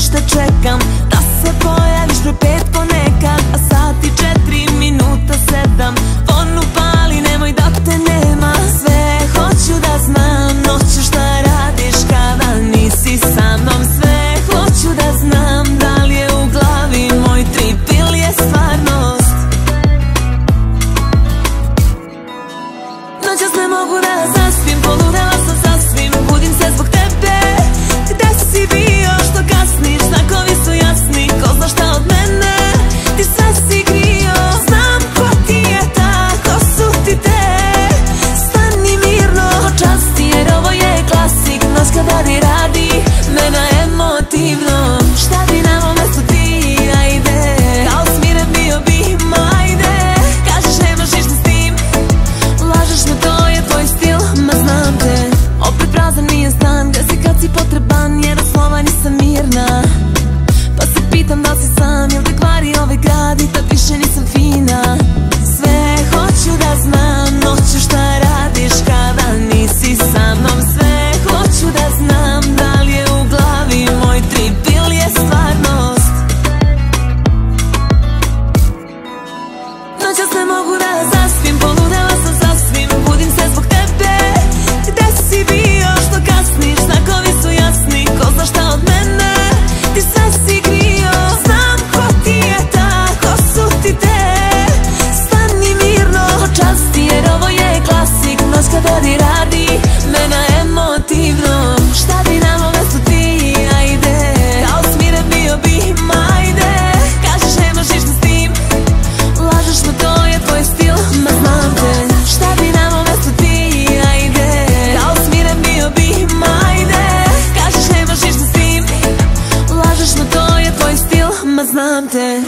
još te čekam da se pojaviš pre 5 ponekad, a sati 4 minuta 7. Fon upali, nemoj da te nema. Sve hoću da znam, noću šta radiš kada nisi sa mnom. Sve hoću da znam, da li je u glavi moj trip ili je stvarnost. Noćas ne mogu da zaspim, poludela sam sasvim. Budim se zbog tebe, gde si bio, što kasniš, znakovi su jasni. Ko zna šta od mene, ti sve si krio. Znam ko ti je ta, ko su ti te. Stani mirno, časti, jer ovo je klasik. Noć kada ti radi, mena emotivno. Šta bi nam umesto ti, ajde. Kao smiren bio bi, ajde. Kažeš nemaš ništa s tim, lažeš me, to je tvoj stil. Ma znam te, opet prazan mi je stan. Gde si kad si potreban, jer od slova nisam mirna. Pa se pitam da si sam, jel te kvari ovaj grad i tad više nisam fina. Sve hoću da znam, noću šta radiš kada nisi sa mnom. Sve hoću da znam, da li je u glavi moj trip ili je stvarnost. Noćas ne mogu da zaspim, poludela sam sasvim. Budim se zbog tebe, gde si bio, što kasniš, znakovi su jasni. Ko zna šta od mene, ti sve si krio. Znam ko ti je ta, ko su ti te. Stani mirno, časti, jer ovo je klasik. Noć kada ti radi, mena emotivno. Šta bi nam umesto ti, ajde. Kao smiren bio bi, ajde. Kažeš nemaš ništa s tim, lažeš me, to je tvoj stil. Ma znam te, šta bi nam umesto ti, ajde. Kao smiren bio bi, ajde. Kažeš nemaš ništa s tim, lažeš me, to je tvoj stil. Ma znam te.